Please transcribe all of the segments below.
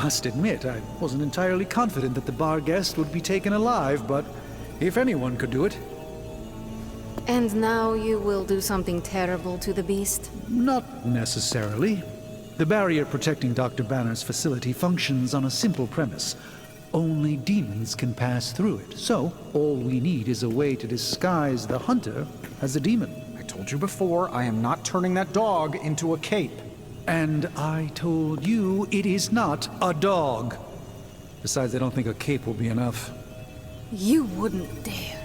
must admit, I wasn't entirely confident that the bar guest would be taken alive, but if anyone could do it... And now you will do something terrible to the beast? Not necessarily. The barrier protecting Dr. Banner's facility functions on a simple premise. Only demons can pass through it, so all we need is a way to disguise the hunter as a demon. I told you before, I am not turning that dog into a cape. And I told you it is not a dog. Besides, I don't think a cape will be enough. You wouldn't dare.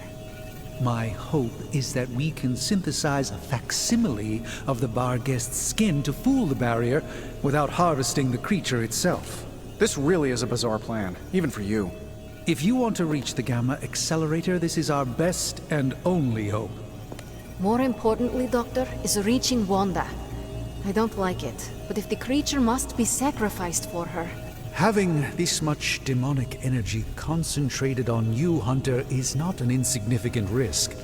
My hope is that we can synthesize a facsimile of the bar guest's skin to fool the barrier without harvesting the creature itself. This really is a bizarre plan, even for you. If you want to reach the Gamma Accelerator, this is our best and only hope. More importantly, Doctor, is reaching Wanda. I don't like it, but if the creature must be sacrificed for her... Having this much demonic energy concentrated on you, Hunter, is not an insignificant risk.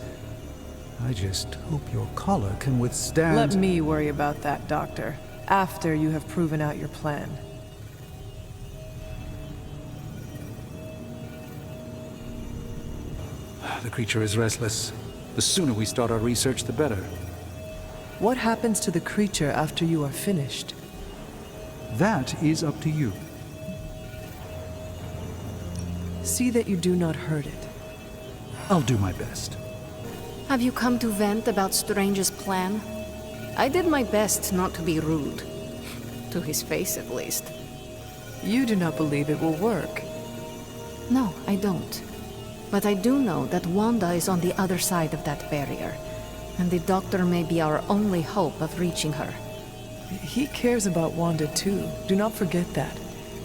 I just hope your collar can withstand... Let me worry about that, Doctor, after you have proven out your plan. The creature is restless. The sooner we start our research, the better. What happens to the creature after you are finished? That is up to you. See that you do not hurt it. I'll do my best. Have you come to vent about Strange's plan? I did my best not to be rude. To his face, at least. You do not believe it will work. No, I don't. But I do know that Wanda is on the other side of that barrier, and the Doctor may be our only hope of reaching her. He cares about Wanda too. Do not forget that.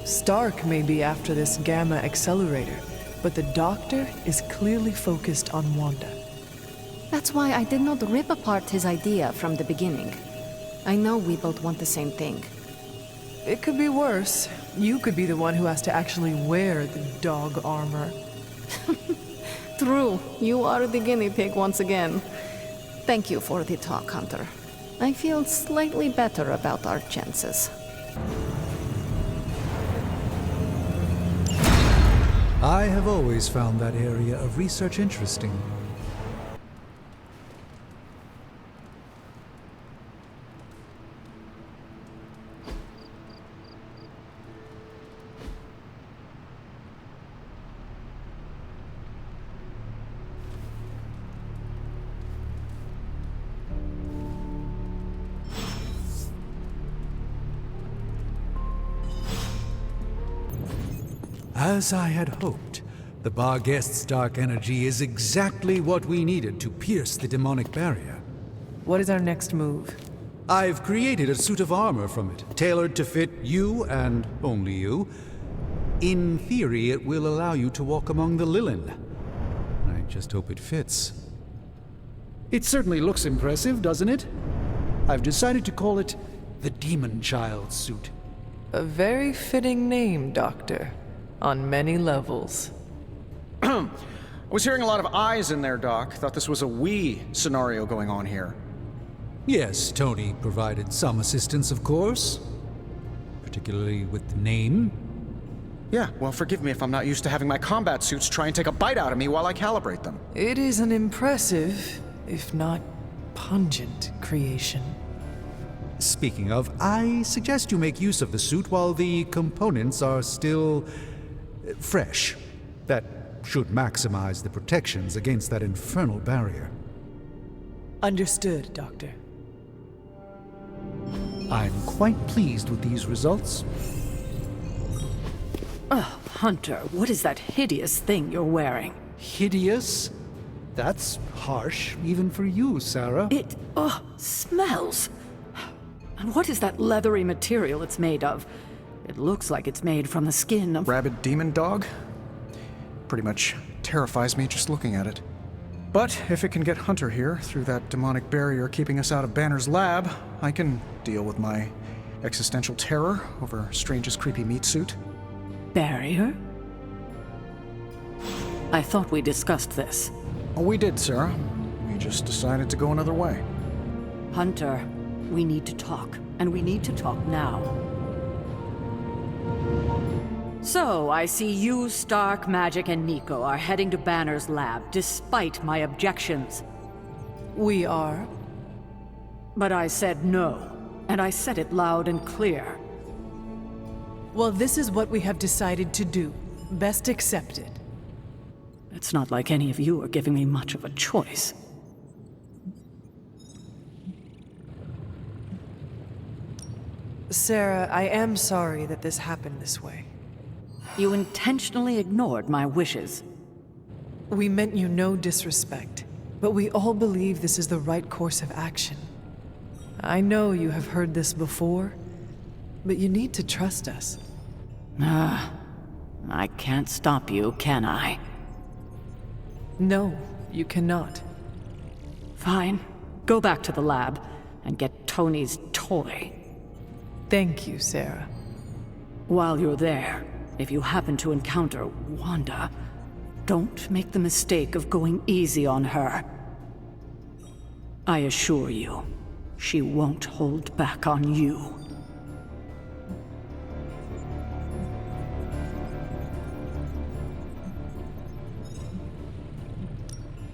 Stark may be after this Gamma Accelerator, but the Doctor is clearly focused on Wanda. That's why I did not rip apart his idea from the beginning. I know we both want the same thing. It could be worse. You could be the one who has to actually wear the dog armor. True, you are the guinea pig once again. Thank you for the talk, Hunter. I feel slightly better about our chances. I have always found that area of research interesting. As I had hoped, the bar guest's dark energy is exactly what we needed to pierce the demonic barrier. What is our next move? I've created a suit of armor from it, tailored to fit you and only you. In theory, it will allow you to walk among the Lilin. I just hope it fits. It certainly looks impressive, doesn't it? I've decided to call it the Demon Child suit. A very fitting name, Doctor. On many levels. I was hearing a lot of I's in there, Doc. Thought this was a we scenario going on here. Yes, Tony provided some assistance, of course. Particularly with the name. Yeah, well, forgive me if I'm not used to having my combat suits try and take a bite out of me while I calibrate them. It is an impressive, if not pungent, creation. Speaking of, I suggest you make use of the suit while the components are still fresh. That should maximize the protections against that infernal barrier. Understood, Doctor. I'm quite pleased with these results. Oh, Hunter, what is that hideous thing you're wearing? Hideous? That's harsh, even for you, Sara. It, smells. And what is that leathery material it's made of? It looks like it's made from the skin of... Rabid demon dog? Pretty much terrifies me just looking at it. But if it can get Hunter here through that demonic barrier keeping us out of Banner's lab, I can deal with my existential terror over Strange's creepy meat suit. Barrier? I thought we discussed this. Oh, we did, Sara. We just decided to go another way. Hunter, we need to talk, and we need to talk now. So, I see you, Stark, Magik, and Nico are heading to Banner's lab, despite my objections. We are. But I said no, and I said it loud and clear. Well, this is what we have decided to do. Best accepted. It's not like any of you are giving me much of a choice. Sara, I am sorry that this happened this way. You intentionally ignored my wishes. We meant you no disrespect, but we all believe this is the right course of action. I know you have heard this before, but you need to trust us. I can't stop you, can I? No, you cannot. Fine. Go back to the lab and get Tony's toy. Thank you, Sara. While you're there, if you happen to encounter Wanda, don't make the mistake of going easy on her. I assure you, she won't hold back on you.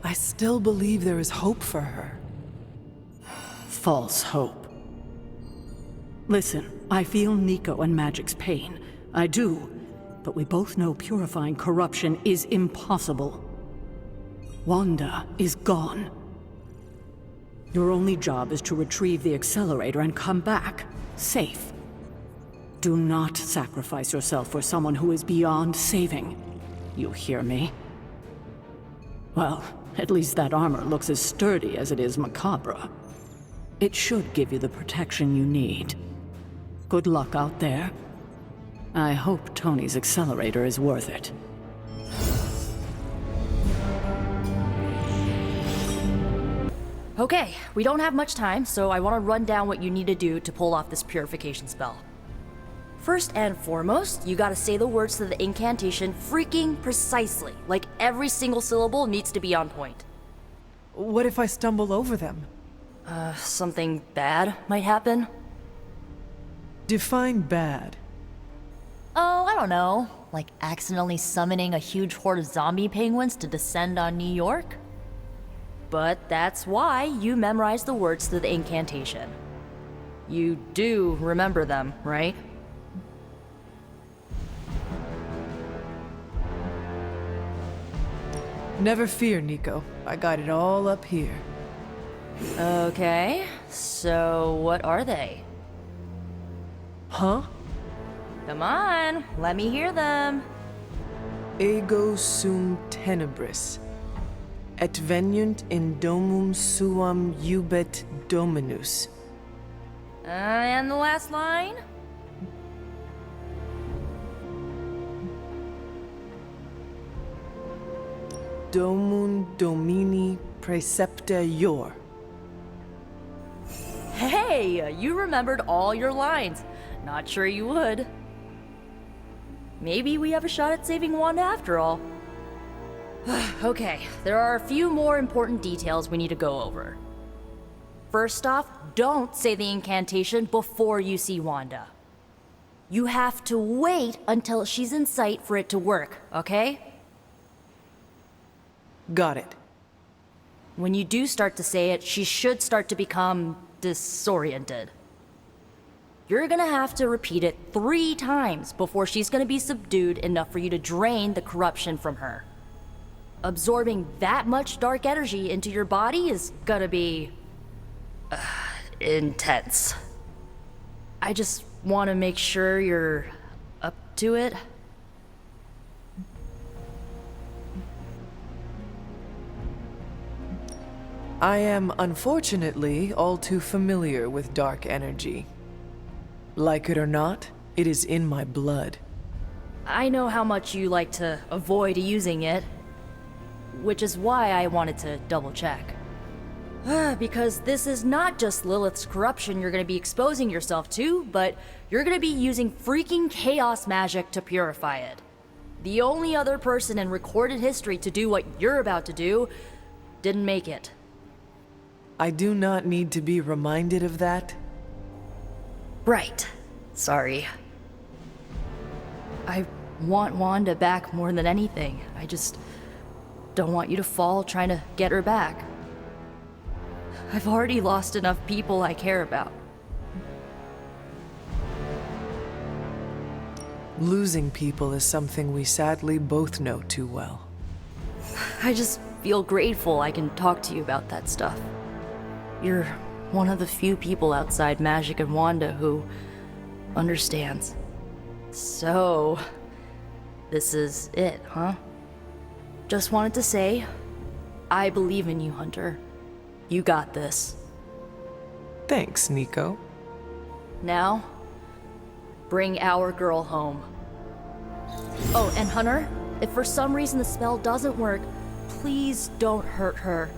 I still believe there is hope for her. False hope. Listen, I feel Nico and Magik's pain. I do. But we both know purifying corruption is impossible. Wanda is gone. Your only job is to retrieve the accelerator and come back, safe. Do not sacrifice yourself for someone who is beyond saving. You hear me? Well, at least that armor looks as sturdy as it is macabre. It should give you the protection you need. Good luck out there. I hope Tony's accelerator is worth it. Okay, we don't have much time, so I want to run down what you need to do to pull off this purification spell. First and foremost, you gotta say the words to the incantation freaking precisely. Like every single syllable needs to be on point. What if I stumble over them? Something bad might happen. Define bad. Oh, I don't know. Like accidentally summoning a huge horde of zombie penguins to descend on New York? But that's why you memorize the words to the incantation. You do remember them, right? Never fear, Nico. I got it all up here. Okay, so what are they? Huh? Come on, let me hear them. Ego sum tenebris. Et veniunt in domum suam iubet dominus. And the last line? Domum domini praecepta ior. Hey, you remembered all your lines. Not sure you would. Maybe we have a shot at saving Wanda after all. Okay, there are a few more important details we need to go over. First off, don't say the incantation before you see Wanda. You have to wait until she's in sight for it to work, okay? Got it. When you do start to say it, she should start to become disoriented. You're gonna have to repeat it 3 times before she's gonna be subdued enough for you to drain the corruption from her. Absorbing that much dark energy into your body is gonna be intense. I just want to make sure you're up to it. I am unfortunately all too familiar with dark energy. Like it or not, it is in my blood. I know how much you like to avoid using it, which is why I wanted to double check. Because this is not just Lilith's corruption you're going to be exposing yourself to, but you're going to be using freaking chaos magic to purify it. The only other person in recorded history to do what you're about to do didn't make it. I do not need to be reminded of that. Right. Sorry. I want Wanda back more than anything. I just don't want you to fall trying to get her back. I've already lost enough people I care about. Losing people is something we sadly both know too well. I just feel grateful I can talk to you about that stuff. You're one of the few people outside Magik and Wanda who understands. So, this is it, huh? Just wanted to say, I believe in you, Hunter. You got this. Thanks, Nico. Now, bring our girl home. Oh, and Hunter, if for some reason the spell doesn't work, please don't hurt her.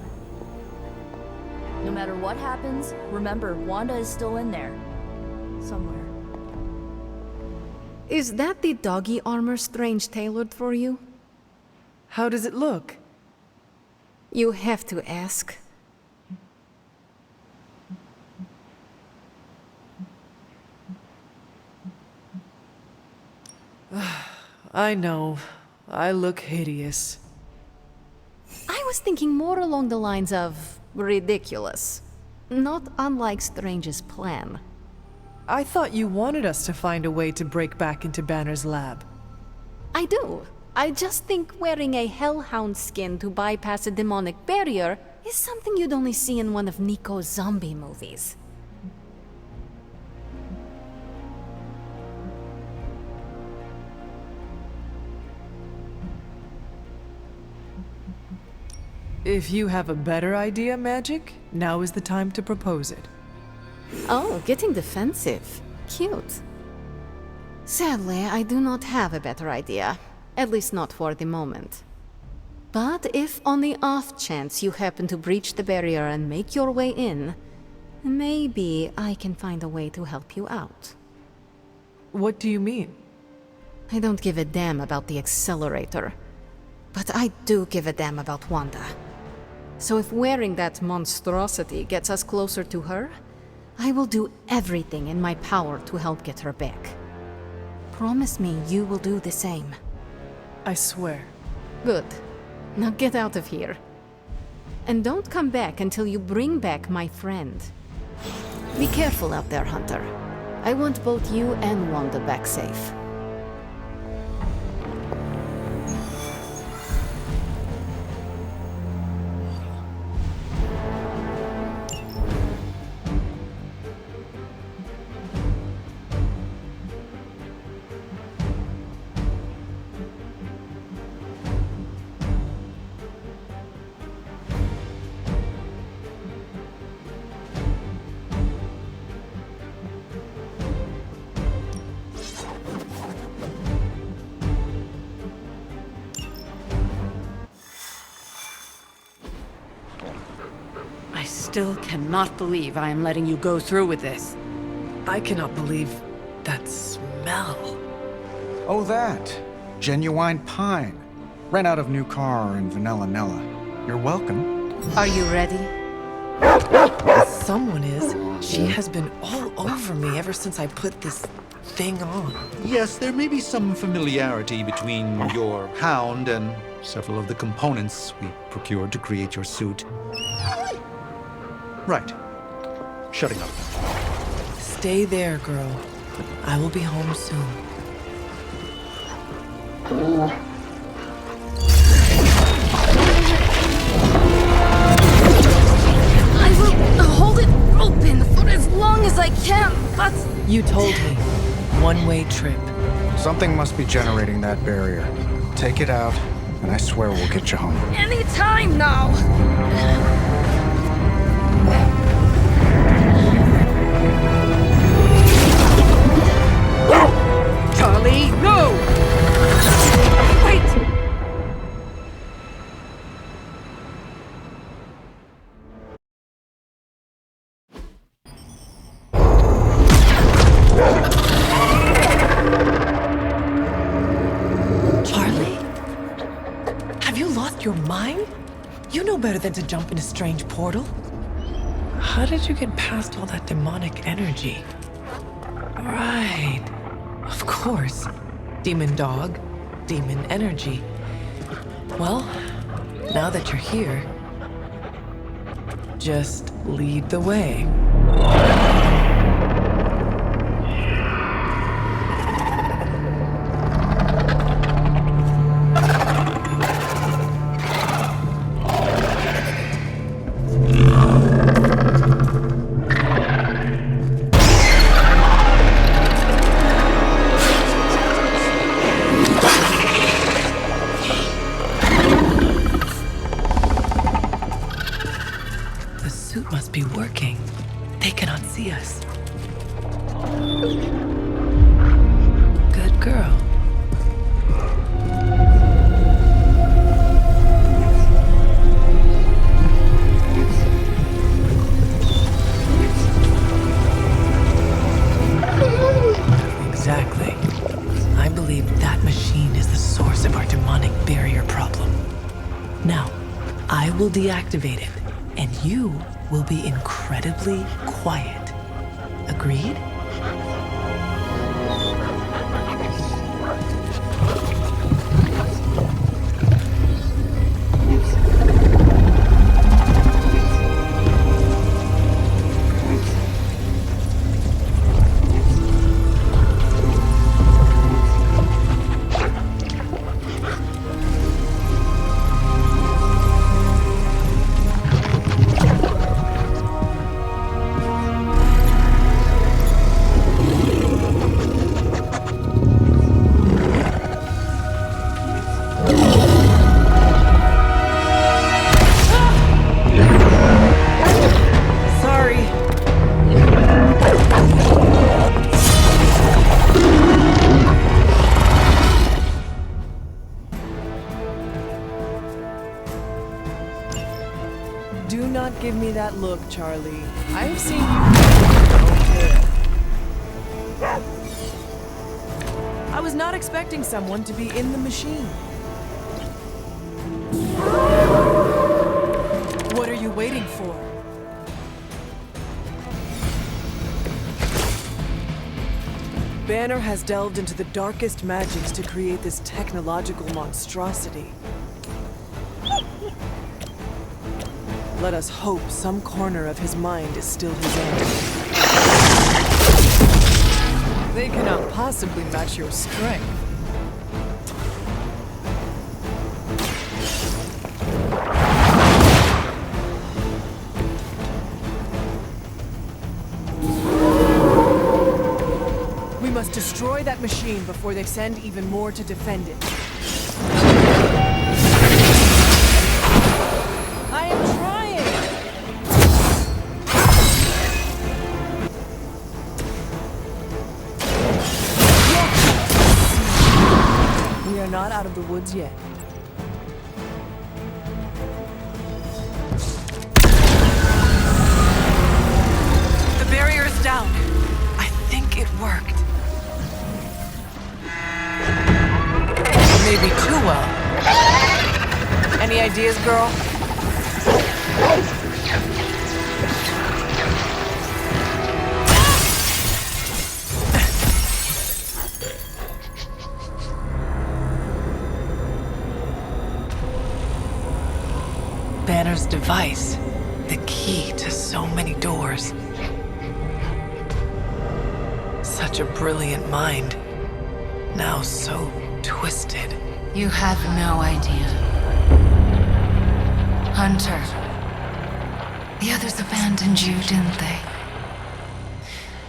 No matter what happens, remember, Wanda is still in there. Somewhere. Is that the doggy armor Strange tailored for you? How does it look? You have to ask. I know. I look hideous. I was thinking more along the lines of ridiculous. Not unlike Strange's plan. I thought you wanted us to find a way to break back into Banner's lab. I do. I just think wearing a hellhound skin to bypass a demonic barrier is something you'd only see in one of Nico's zombie movies. If you have a better idea, Magik, now is the time to propose it. Oh, getting defensive. Cute. Sadly, I do not have a better idea. At least not for the moment. But if on the off chance you happen to breach the barrier and make your way in, maybe I can find a way to help you out. What do you mean? I don't give a damn about the accelerator. But I do give a damn about Wanda. So if wearing that monstrosity gets us closer to her, I will do everything in my power to help get her back. Promise me you will do the same. I swear. Good. Now get out of here. And don't come back until you bring back my friend. Be careful out there, Hunter. I want both you and Wanda back safe. I still cannot believe I am letting you go through with this. I cannot believe that smell. Oh, that. Genuine pine. Ran out of new car and vanilla Nella. You're welcome. Are you ready? Someone is. She has been all over me ever since I put this thing on. Yes, there may be some familiarity between your hound and several of the components we procured to create your suit. Right. Shutting up. Stay there, girl. I will be home soon. I will hold it open for as long as I can, but... You told me. One-way trip. Something must be generating that barrier. Take it out, and I swear we'll get you home. Any time now! Charlie, no! Wait! Charlie? Have you lost your mind? You know better than to jump in a strange portal. How did you get past all that demonic energy? Right. Of course. Demon dog, demon energy. Well, now that you're here, just lead the way. Be working. They cannot see us. Good girl. Exactly. I believe that machine is the source of our demonic barrier problem. Now, I will deactivate it, and you will be incredibly quiet. Agreed? Give me that look, Charlie. I've seen you. Okay. I was not expecting someone to be in the machine. What are you waiting for? Banner has delved into the darkest magics to create this technological monstrosity. Let us hope some corner of his mind is still his own. They cannot possibly match your strength. We must destroy that machine before they send even more to defend it. I am trying! We are not out of the woods yet. The barrier is down. I think it worked. Maybe too well. Any ideas, girl? Banner's device, the key to so many doors. Such a brilliant mind, now so twisted. You have no idea. Hunter, the others abandoned you, didn't they?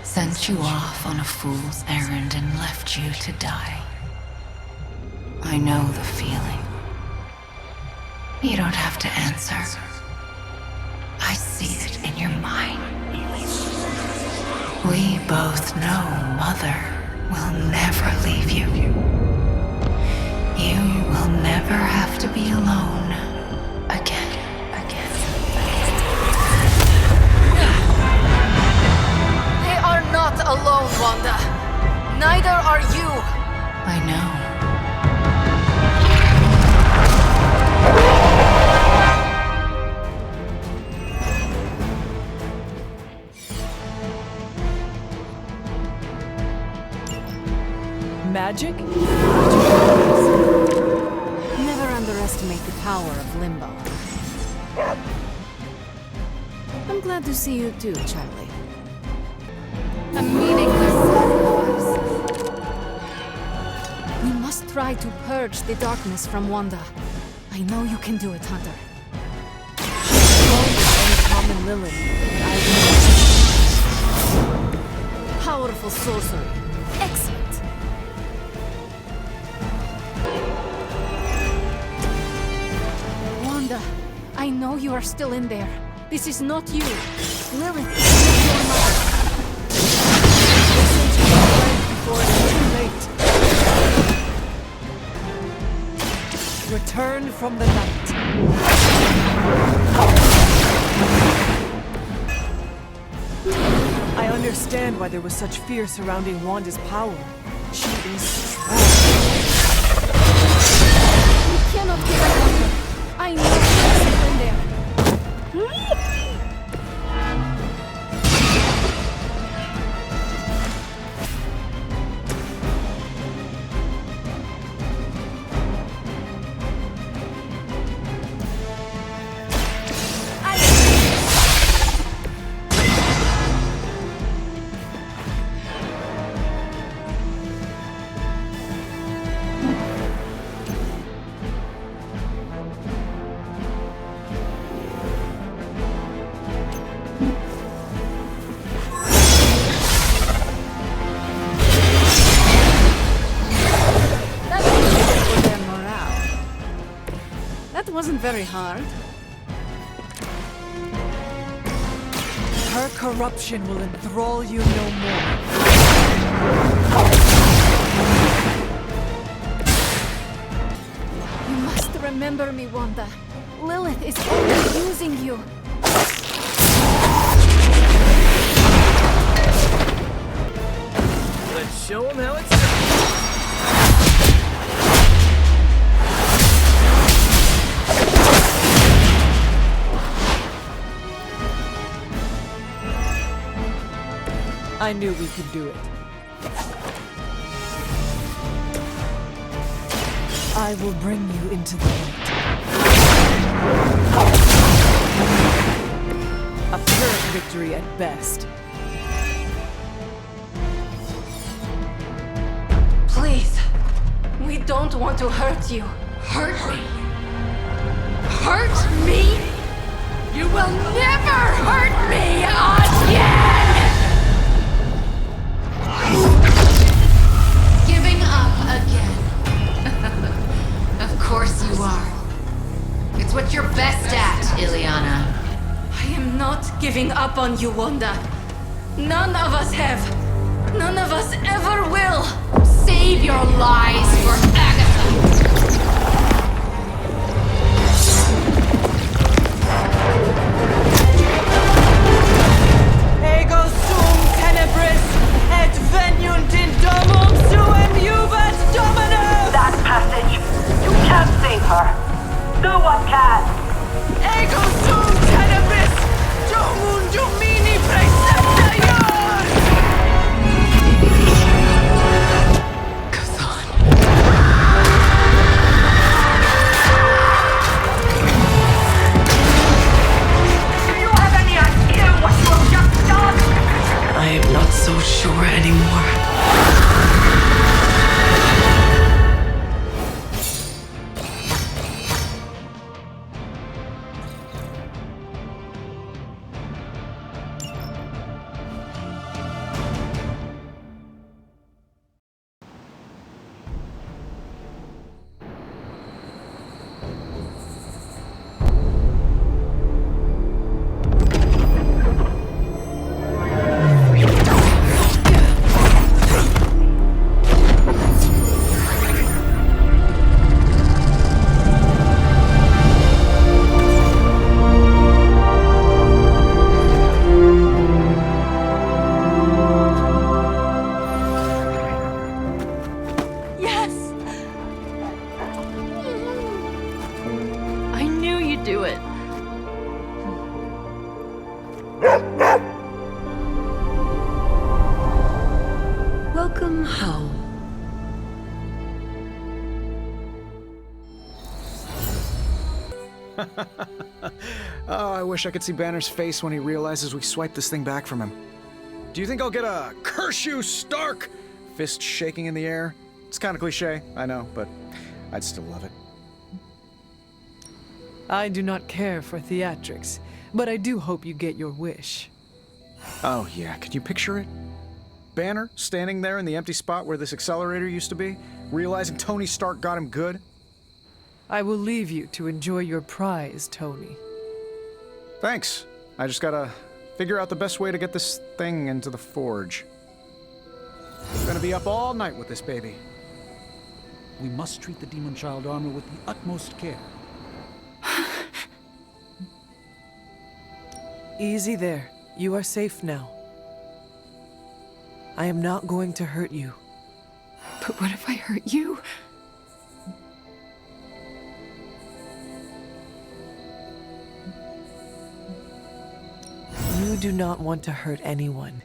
Sent you off on a fool's errand and left you to die. I know the feeling. You don't have to answer. I see it in your mind. We both know Mother will never leave you. You will never have to be alone again. They are not alone, Wanda. Neither are you. I know. Magic? Did you know this? underestimate the power of limbo. I'm glad to see you too, Charlie. A meaningless sacrifice. We must try to purge the darkness from Wanda. I know you can do it, Hunter. Common Lilith. Powerful sorcery. Excellent. Wanda, I know you are still in there. This is not you. Lilith is not your mother. Listen to your word before it is too late. Return from the night. I understand why there was such fear surrounding Wanda's power. She is strong. You cannot give up on her. I know you are still in there. Wasn't very hard. Her corruption will enthrall you no more. You must remember me, Wanda. Lilith is only using you. Let's show him how it's done. I knew we could do it. I will bring you into the light. A Pyrrhic victory at best. Please, we don't want to hurt you. Hurt me? Hurt me? You will never hurt me again! Giving up again. Of course you are. It's what you're best at, Ileana. I am not giving up on you, Wanda. None of us have. None of us ever will. Save your lies for Agatha. Ego sum tenebris et veniunt in domum suum juvat domino! That passage! You can't save her! No one can! Ego sum tenebris domum domini praecepta iur! Do you have any idea what you have just done? I am not so sure anymore. Do it. Welcome home. Oh, I wish I could see Banner's face when he realizes we swiped this thing back from him. Do you think I'll get a "Curse you, Stark!" fist shaking in the air? It's kind of cliche, I know, but I'd still love it. I do not care for theatrics, but I do hope you get your wish. Oh yeah, can you picture it? Banner standing there in the empty spot where this accelerator used to be, realizing Tony Stark got him good. I will leave you to enjoy your prize, Tony. Thanks. I just gotta figure out the best way to get this thing into the forge. Gonna be up all night with this baby. We must treat the demon child armor with the utmost care. Easy there. You are safe now. I am not going to hurt you. But what if I hurt you? You do not want to hurt anyone.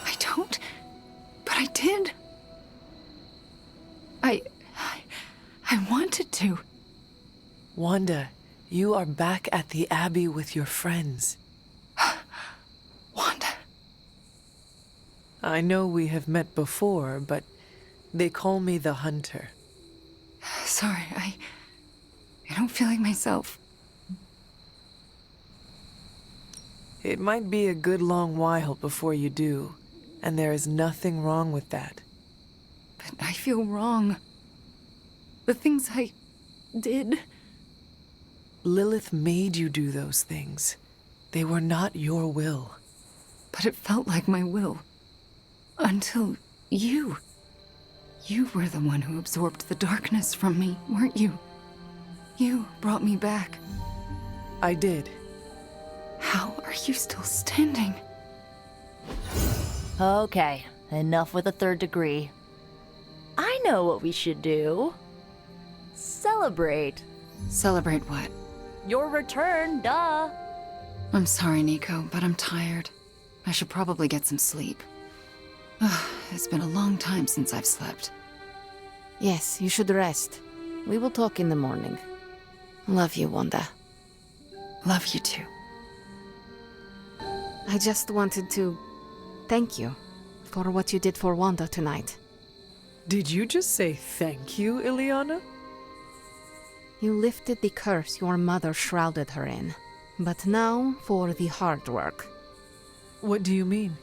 I don't. But I did. I wanted to. Wanda, you are back at the Abbey with your friends. Wanda. I know we have met before, but they call me the Hunter. Sorry, I don't feel like myself. It might be a good long while before you do, and there is nothing wrong with that. But I feel wrong. The things I did. Lilith made you do those things. They were not your will. But it felt like my will. Until you. You were the one who absorbed the darkness from me, weren't you? You brought me back. I did. How are you still standing? Okay, enough with the third degree. I know what we should do. Celebrate. Celebrate what? Your return, duh. I'm sorry, Nico, but I'm tired. I should probably get some sleep. It's been a long time since I've slept. Yes, you should rest. We will talk in the morning. Love you, Wanda. Love you too. I just wanted to thank you for what you did for Wanda tonight. Did you just say thank you, Ileana? You lifted the curse your mother shrouded her in. But now for the hard work. What do you mean?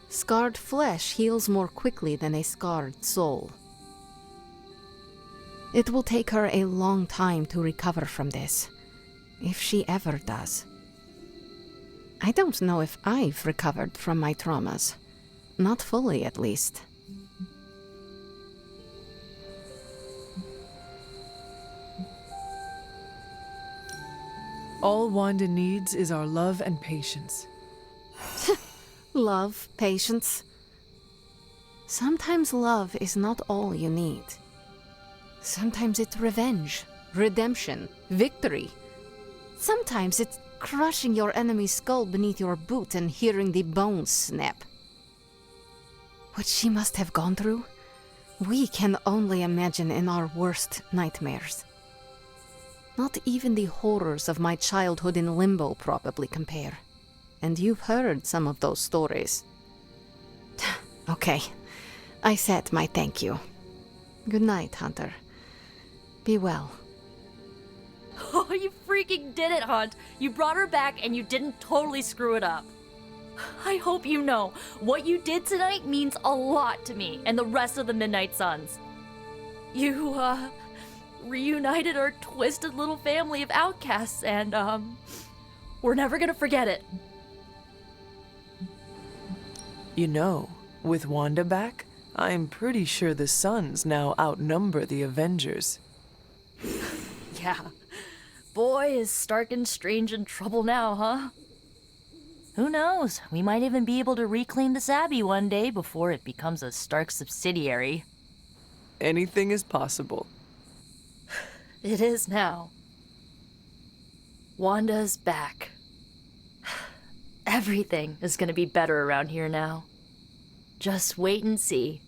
Scarred flesh heals more quickly than a scarred soul. It will take her a long time to recover from this, if she ever does. I don't know if I've recovered from my traumas. Not fully, at least. All Wanda needs is our love and patience. Love, patience. Sometimes love is not all you need. Sometimes it's revenge, redemption, victory. Sometimes it's crushing your enemy's skull beneath your boot and hearing the bones snap. What she must have gone through, we can only imagine in our worst nightmares. Not even the horrors of my childhood in Limbo probably compare. And you've heard some of those stories. Okay, I said my thank you. Good night, Hunter. Be well. Oh, you freaking did it, Hunt. You brought her back and you didn't totally screw it up. I hope you know, what you did tonight means a lot to me and the rest of the Midnight Suns. You, reunited our twisted little family of outcasts and, we're never gonna forget it. You know, with Wanda back, I'm pretty sure the Suns now outnumber the Avengers. Yeah. Boy, is Stark and Strange in trouble now, huh? Who knows? We might even be able to reclaim this Abbey one day before it becomes a Stark subsidiary. Anything is possible. It is now. Wanda's back. Everything is gonna be better around here now. Just wait and see.